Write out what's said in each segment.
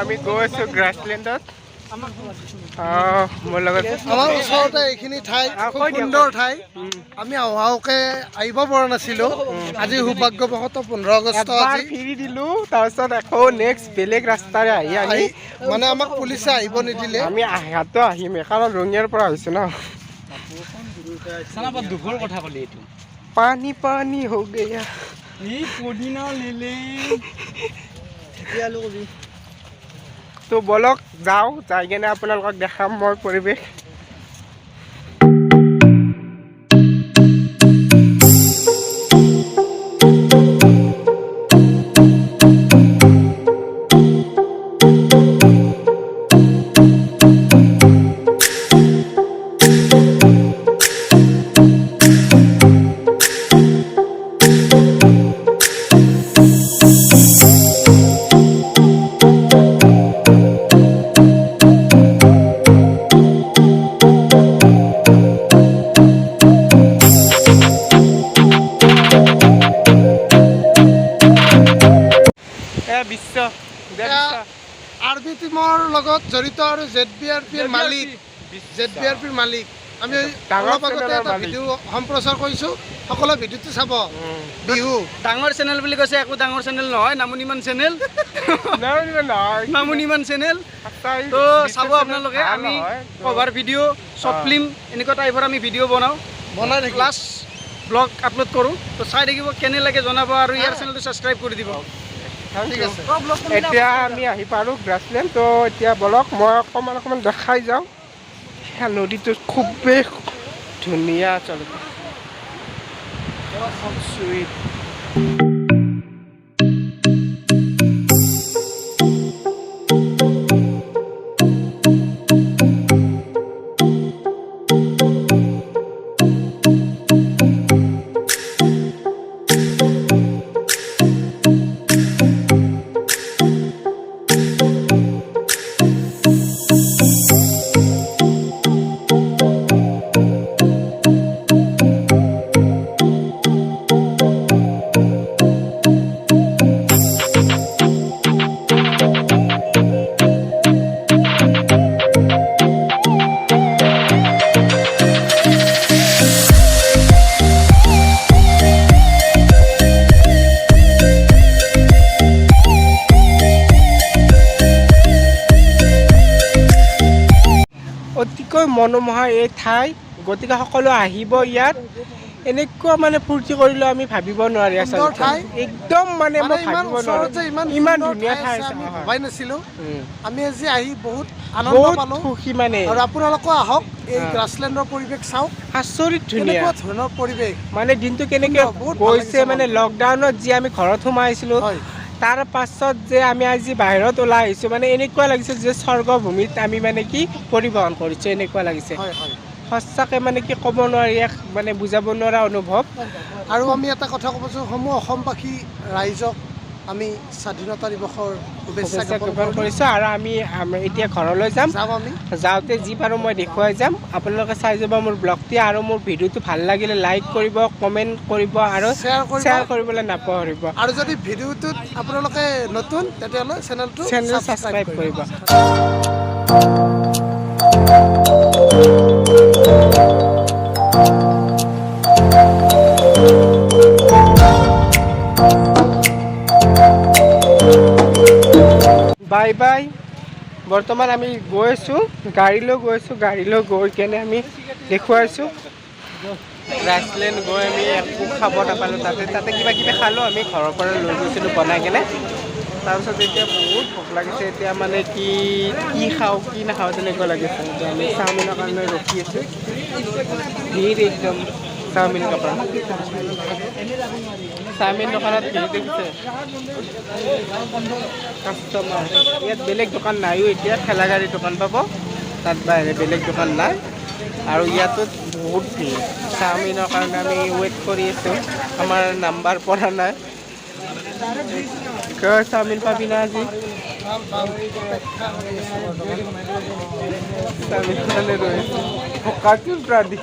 আমি গৈ আছোঁ গ্ৰাছলেণ্ডত। মোৰ লগত আমাৰ ওচৰতে এইখিনি ঠাই খুব সুন্দৰ ঠাই। আমি অহাওকে আহিব পৰা নাছিলোঁ। আজি সৌভাগ্যবশতঃ 15 আগষ্ট আজি ফিৰি দিলোঁ। তাৰপিছত আকৌ নেক্সট বেলেগ ৰাস্তাৰে আহি মানে আমাক পুলিচে আহিব নিদিলে। আমি আহাতো আহিমেই কাৰণ ৰঙিয়াৰ পৰা আহিছোঁ ন। দুখৰ কথা ক'লি এইটো পানী পানী হৈ গয়া পুদিনা লিলি তো বলক যাওঁ, যাই কেনে আপোনালোকক দেখাম মই পৰিৱেশ। আৰ্মি টিমৰ লগত জড়িত আৰু ZBRPৰ মালিক আমি অলপ আগতে এটা ভিডিঅ' সম্প্ৰচাৰ কৰিছোঁ। সকলো ভিডিঅ'টো চাব। বিহু ডাঙৰ চেনেল বুলি কৈছে, একো ডাঙৰ চেনেল নহয়, নামনিমান চেনেল নামনিমান চেনেল তো চাব আপোনালোকে। আমি কভাৰ ভিডিঅ' শ্বৰ্ট ফিল্ম এনেকুৱা টাইপৰ আমি ভিডিঅ' বনাই প্লাছ ব্লগ আপলোড কৰোঁ। তো চাই থাকিব, কেনে লাগে জনাব আৰু ইয়াৰ চেনেলটো ছাবস্ক্ৰাইব কৰি দিব। ঠিক আছে। এতিয়া আমি আহি পালোঁ গ্ৰাছলেণ্ড। তো এতিয়া বলক মই অকণমান দেখাই যাওঁ। নদীটো খুবেই ধুনীয়া আচলতে। চুইট অতিকৈ মনোমোহা এই ঠাই। গতিকে সকলো আহিব ইয়াত। এনেকুৱা মানে ফূৰ্তি কৰিলেও আমি ভাবিব নোৱাৰি আচলতে। একদম মানে মই ভাবিব নোৱাৰো ইমান ধুনীয়া ঠাই ভবাই নাছিলোঁ। আমি আজি আহি বহুত আনন্দ পালোঁ, সুখী মানে। আৰু আপোনালোকো আহক, এই গ্ৰাছলেণ্ডৰ পৰিৱেশ চাওক। আচৰিত ধুনীয়া ধৰণৰ পৰিৱেশ। মানে দিনটো কেনেকৈ গৈছে মানে লকডাউনত যি আমি ঘৰত সোমাইছিলোঁ, তাৰ পাছত যে আমি আজি বাহিৰত ওলাই আহিছোঁ, মানে এনেকুৱা লাগিছে যে স্বৰ্গভূমিত আমি মানে কি পৰিবহণ কৰিছোঁ এনেকুৱা লাগিছে। সঁচাকৈ মানে কি ক'ব নোৱাৰি, এক মানে বুজাব নোৱাৰা অনুভৱ। আৰু আমি এটা কথা ক'বচোন, সমূহ অসমবাসী ৰাইজক আমি স্বাধীনতা দিৱসৰ শুভেচ্ছা জ্ঞাপন কৰিছোঁ। আৰু আমি এতিয়া ঘৰলৈ যাম। আমি যাওঁতে যি পাৰোঁ মই দেখুৱাই যাম। আপোনালোকে চাই যাব মোৰ ব্লগটি, আৰু মোৰ ভিডিঅ'টো ভাল লাগিলে লাইক কৰিব, কমেণ্ট কৰিব আৰু শ্বেয়াৰ কৰিবলৈ নাপাহৰিব। আৰু যদি ভিডিঅ'টোত আপোনালোকে নতুন, তেতিয়াহ'লে চেনেলটো ছাবস্ক্ৰাইব কৰিব। Bye bye. বৰ্তমান আমি গৈ আছোঁ, গাড়ীলৈ গৈ কেনে আমি দেখুৱাইছোঁ গ্ৰাছলেণ্ড গৈ আমি একো খাব নাপালোঁ। তাতে কিবা কিবি খালোঁ আমি, ঘৰৰ পৰা লৈ গৈছিলোঁ বনাই কেনে। তাৰপিছত এতিয়া বহুত ভোক লাগিছে। এতিয়া মানে কি খাওঁ কি নাখাওঁ তেনেকুৱা লাগিছে। আমি চাওমিনৰ কাৰণে ৰখি আছোঁ। ভিৰ একদম চাওমিন দোকান। চাওমিন দোকানত ভিৰ দেখিছে কাষ্টমাৰ। ইয়াত বেলেগ দোকান নাইও এতিয়া, ঠেলা গাড়ী দোকান পাব, তাত বাহিৰে বেলেগ দোকান নাই। আৰু ইয়াতো বহুত ভিৰ। চাওমিনৰ কাৰণে আমি ৱেইট কৰি আছোঁ, আমাৰ নাম্বাৰ পৰা নাই। চাওমিন পাবি না আজি? চাওমিন খালে ৰৈছোঁ ভোকাটোৰ পৰা দি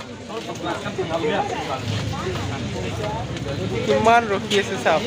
কিমান ৰখি আছে চাওক।